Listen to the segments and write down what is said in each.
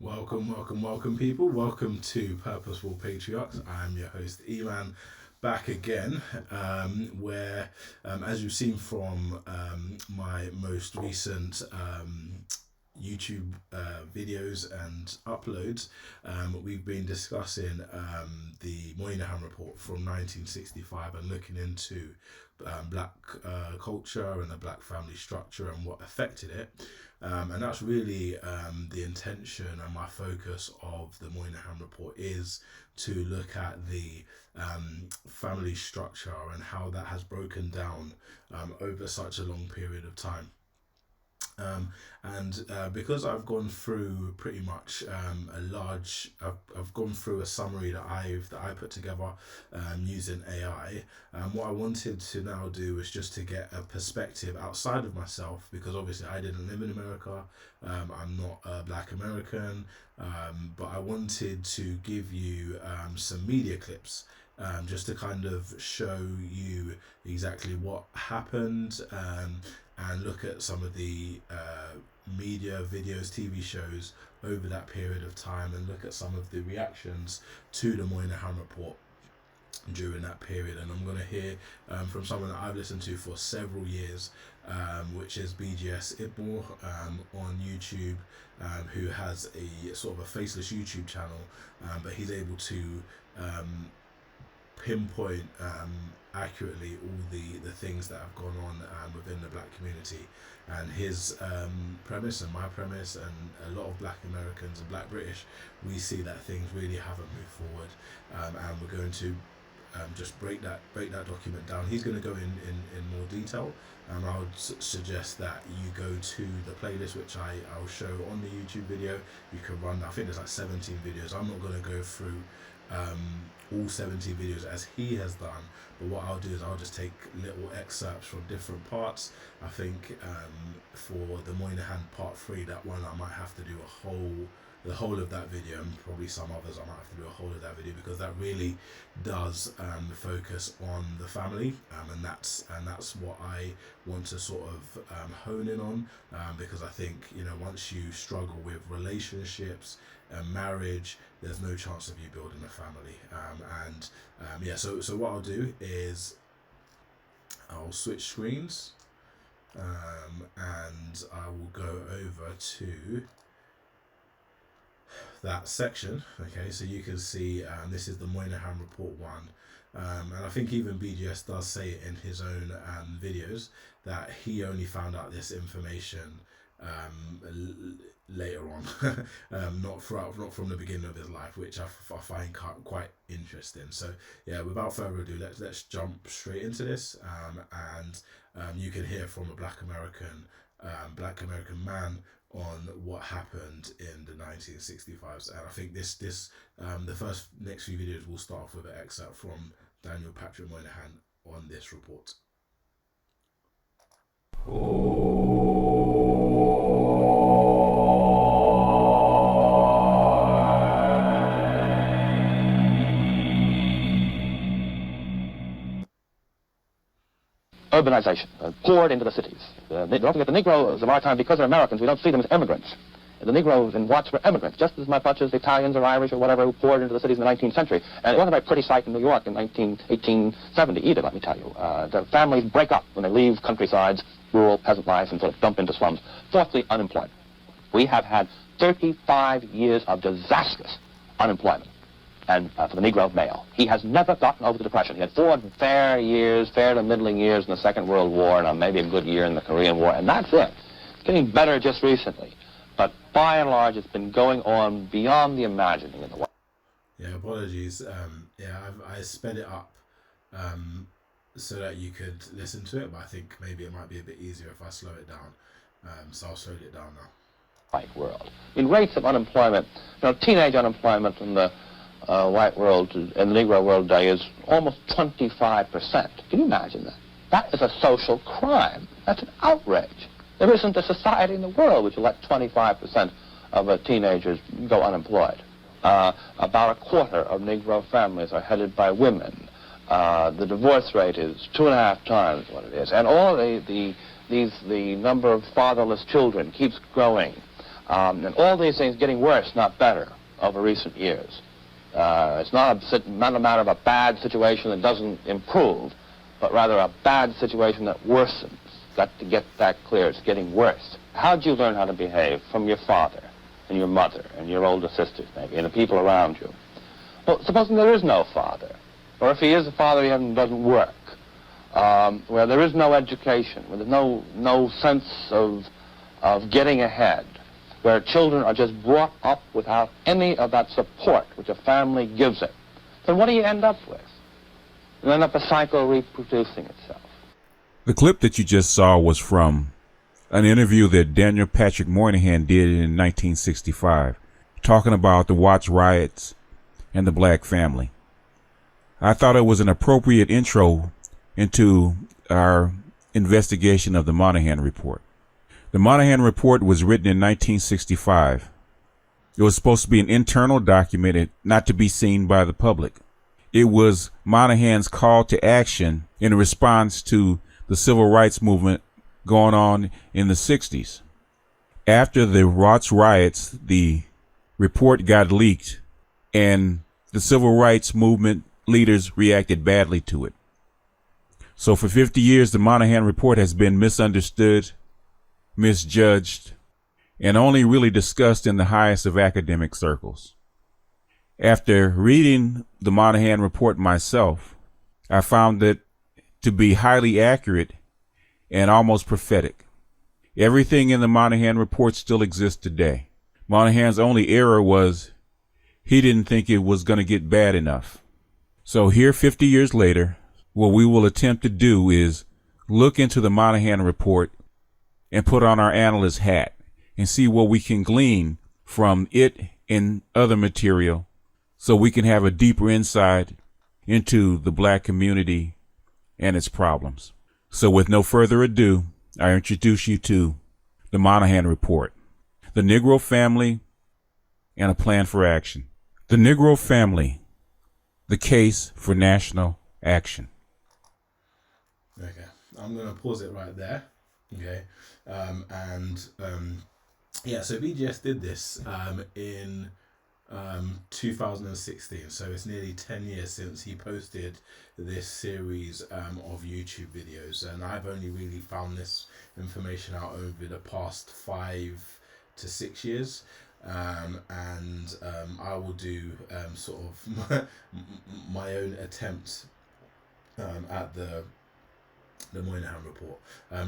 Welcome, people. Welcome to Purposeful Patriarchs. I'm your host, Eman, back again, where, as you've seen from my most recent YouTube videos and uploads, we've been discussing the Moynihan report from 1965 and looking into black culture and the black family structure and what affected it. And that's really the intention and my focus of the Moynihan report, is to look at the family structure and how that has broken down over such a long period of time. Because I've gone through pretty much I've gone through a summary that I put together using AI. What I wanted to now do was just to get a perspective outside of myself, because obviously I didn't live in America. I'm not a Black American, but I wanted to give you some media clips. Just to kind of show you exactly what happened, and look at some of the media, videos, TV shows over that period of time, and look at some of the reactions to the Moynihan report during that period. And I'm going to hear from someone that I've listened to for several years, which is BGS Idmore on YouTube, who has a sort of a faceless YouTube channel, but he's able to pinpoint accurately all the things that have gone on within the black community. And his premise and my premise, and a lot of Black Americans and Black British, we see that things really haven't moved forward, and we're going to just break that document down. He's going to go in more detail, and I would suggest that you go to the playlist, which I'll show on the YouTube video. You can run, I think there's like 17 videos. I'm not going to go through all 17 videos as he has done, but what I'll do is I'll just take little excerpts from different parts. I think for the Moynihan part 3, that one I might have to do the whole of that video, and probably some others I might have to do a whole of that video, because that really does focus on the family, and that's what I want to sort of hone in on, because I think, once you struggle with relationships and marriage, there's no chance of you building a family. So what I'll do is I'll switch screens, and I will go over to that section. Okay, so you can see this is the Moynihan report 1, and I think even BGS does say it in his own videos that he only found out this information later on, not from the beginning of his life, which I find quite interesting. So yeah, without further ado, let's jump straight into this, and you can hear from a Black American man on what happened in the 1965s. And I think this the next few videos will start off with an excerpt from Daniel Patrick Moynihan on this report. Urbanization poured into the cities. Don't forget the Negroes of our time, because they're Americans, we don't see them as immigrants. The Negroes in Watts were immigrants, just as much as the Italians or Irish or whatever who poured into the cities in the 19th century. And it wasn't a very pretty sight in New York in 1870 either, let me tell you. The families break up when they leave countrysides, rural peasant life, and sort of dump into slums. Fourthly, unemployment. We have had 35 years of disastrous unemployment. And for the Negro male, he has never gotten over the Depression. He had 4 fair to middling years in the Second World War, and maybe a good year in the Korean War, and that's it. It's getting better just recently, but by and large, it's been going on beyond the imagining in the world. Yeah, apologies. I sped it up so that you could listen to it, but I think maybe it might be a bit easier if I slow it down. So I'll slow it down now. White world. In rates of unemployment, teenage unemployment in the white world and the Negro world today is almost 25%. Can you imagine that? That is a social crime. That's an outrage. There isn't a society in the world which will let 25% of teenagers go unemployed. About a quarter of Negro families are headed by women. The divorce rate is 2.5 times what it is. And all the number of fatherless children keeps growing. And all these things getting worse, not better, over recent years. It's not a matter of a bad situation that doesn't improve, but rather a bad situation that worsens. Got to get that clear. It's getting worse. How did you learn how to behave from your father and your mother and your older sisters, maybe, and the people around you? Well, supposing there is no father, or if he is a father, he doesn't work, where there is no education, where there's no sense of getting ahead, where children are just brought up without any of that support which a family gives it, then what do you end up with? You end up a cycle reproducing itself. The clip that you just saw was from an interview that Daniel Patrick Moynihan did in 1965, talking about the Watts riots and the black family. I thought it was an appropriate intro into our investigation of the Moynihan Report. The Moynihan Report was written in 1965. It was supposed to be an internal document, not to be seen by the public. It was Moynihan's call to action in response to the civil rights movement going on in the 60s. After the Riots riots, the report got leaked, and the civil rights movement leaders reacted badly to it. So for 50 years, the Moynihan Report has been misunderstood, misjudged, and only really discussed in the highest of academic circles. After reading the Moynihan Report myself, I found it to be highly accurate and almost prophetic. Everything in the Moynihan Report still exists today. Moynihan's only error was he didn't think it was going to get bad enough. So here, 50 years later, what we will attempt to do is look into the Moynihan Report and put on our analyst hat and see what we can glean from it and other material so we can have a deeper insight into the black community and its problems. So with no further ado, I introduce you to the Moynihan Report, the Negro family, and a plan for action. The Negro family, the case for national action. Okay, I'm going to pause it right there. Okay, so BGS did this in 2016, so it's nearly 10 years since he posted this series of YouTube videos, and I've only really found this information out over the past 5 to 6 years, and I will do sort of my own attempt at the Moynihan Report.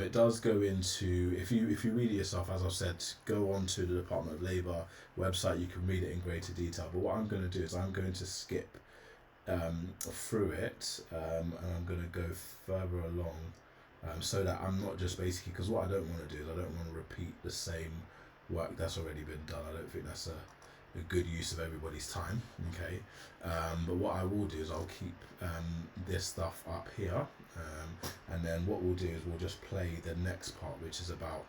It does go into, if you read it yourself, as I've said, go on to the Department of Labour website, you can read it in greater detail. But what I'm going to do is I'm going to skip through it, and I'm going to go further along, so that I'm not just basically, because what I don't want to do is I don't want to repeat the same work that's already been done. I don't think that's a good use of everybody's time. Okay, but what I will do is I'll keep this stuff up here, and then what we'll do is we'll just play the next part, which is about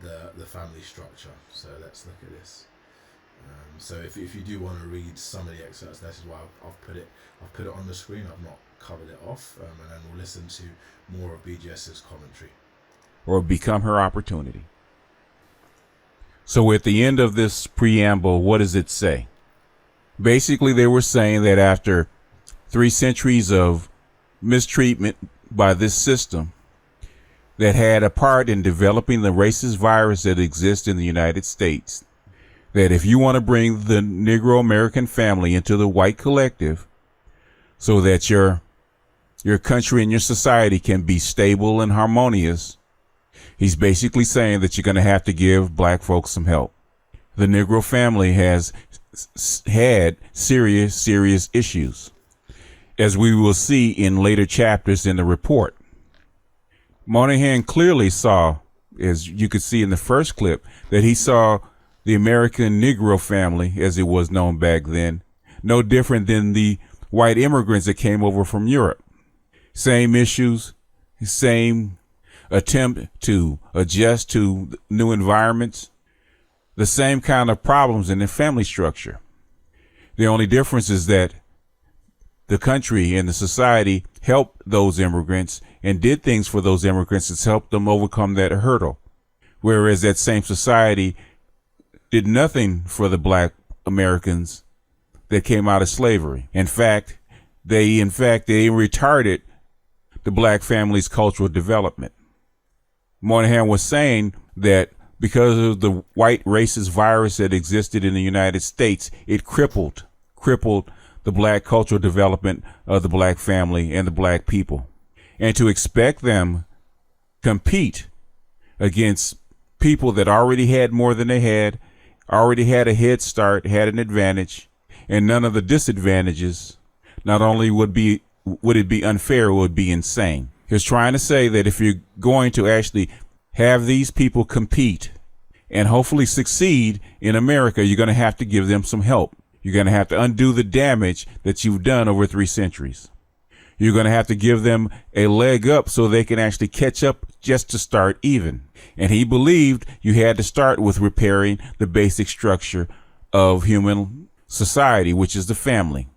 the family structure. So let's look at this. So if you do want to read some of the excerpts, this is why I've put it on the screen. I've not covered it off, and then we'll listen to more of BGS's commentary. Or become her opportunity. So at the end of this preamble, what does it say? Basically, they were saying that after 3 centuries of mistreatment by this system that had a part in developing the racist virus that exists in the United States, that if you want to bring the Negro American family into the white collective so that your country and your society can be stable and harmonious, he's basically saying that you're going to have to give black folks some help. The Negro family has had serious issues, as we will see in later chapters in the report. Moynihan clearly saw, as you could see in the first clip, that he saw the American Negro family, as it was known back then, no different than the white immigrants that came over from Europe. Same issues, same attempt to adjust to new environments, the same kind of problems in the family structure. The only difference is that the country and the society helped those immigrants and did things for those immigrants to help them overcome that hurdle. Whereas that same society did nothing for the black Americans that came out of slavery. In fact, they retarded the black family's cultural development. Moynihan was saying that because of the white racist virus that existed in the United States, it crippled the black cultural development of the black family and the black people. And to expect them compete against people that already had more than they had, already had a head start, had an advantage, and none of the disadvantages, not only would it be unfair, it would be insane. He was trying to say that if you're going to actually have these people compete and hopefully succeed in America, you're going to have to give them some help. You're going to have to undo the damage that you've done over 3 centuries. You're going to have to give them a leg up so they can actually catch up just to start even. And he believed you had to start with repairing the basic structure of human society, which is the family,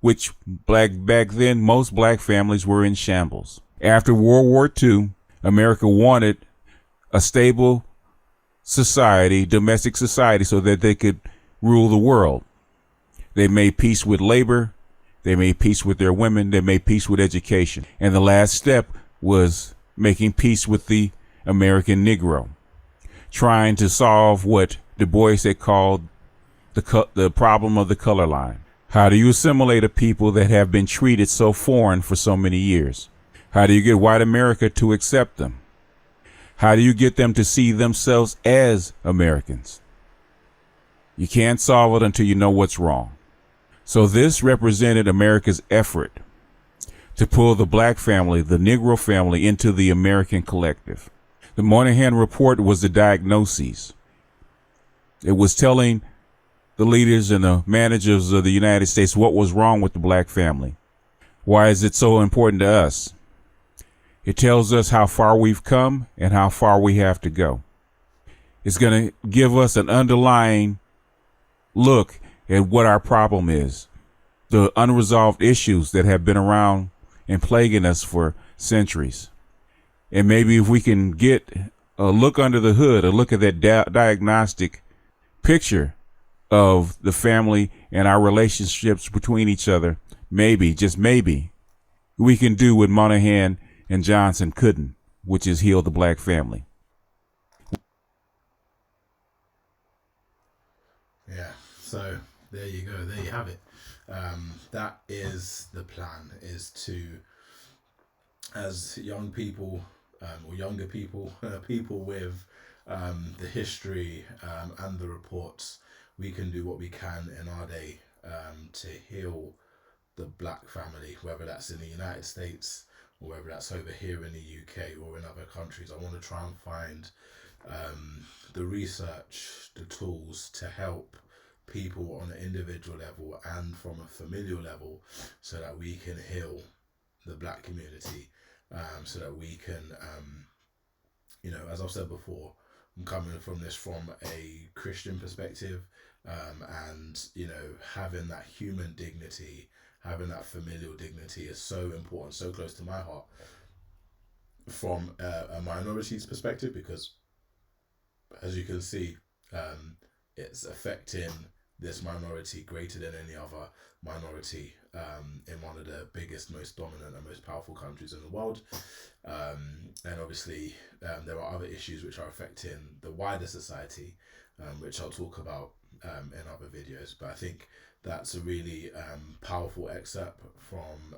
which back then, most black families were in shambles. After World War II, America wanted a stable society, domestic society, so that they could rule the world. They made peace with labor. They made peace with their women. They made peace with education. And the last step was making peace with the American Negro, trying to solve what Du Bois had called the problem of the color line. How do you assimilate a people that have been treated so foreign for so many years? How do you get white America to accept them? How do you get them to see themselves as Americans? You can't solve it until you know what's wrong. So this represented America's effort to pull the black family, the Negro family, into the American collective. The Moynihan Report was the diagnoses. It was telling the leaders and the managers of the United States what was wrong with the black family. Why is it so important to us? It tells us how far we've come and how far we have to go. It's going to give us an underlying look at what our problem is, the unresolved issues that have been around and plaguing us for centuries. And maybe if we can get a look under the hood, a look at that diagnostic picture of the family and our relationships between each other, maybe, just maybe, we can do what Moynihan and Johnson couldn't, which is heal the black family. Yeah, so there you go, there you have it. That is the plan, is to, as young people, or younger people, people with the history and the reports, we can do what we can in our day to heal the black family, whether that's in the United States or whether that's over here in the UK or in other countries. I want to try and find the research, the tools to help people on an individual level and from a familial level, so that we can heal the black community, so that we can, as I've said before, I'm coming from this from a Christian perspective, and having that human dignity, having that familial dignity is so important, so close to my heart from a minority's perspective, because as you can see, it's affecting this minority greater than any other minority in one of the biggest, most dominant and most powerful countries in the world. And obviously there are other issues which are affecting the wider society, which I'll talk about in other videos. But I think that's a really powerful excerpt from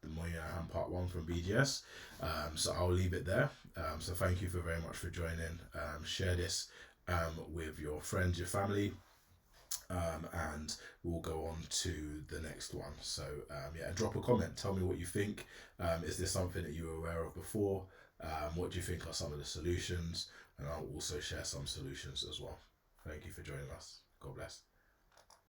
the Moynihan Part 1 from BGS. So I'll leave it there. So thank you very much for joining. Share this with your friends, your family, and we'll go on to the next one. So drop a comment, tell me what you think. Is this something that you were aware of before? What do you think are some of the solutions? And I'll also share some solutions as well. Thank you for joining us. God bless.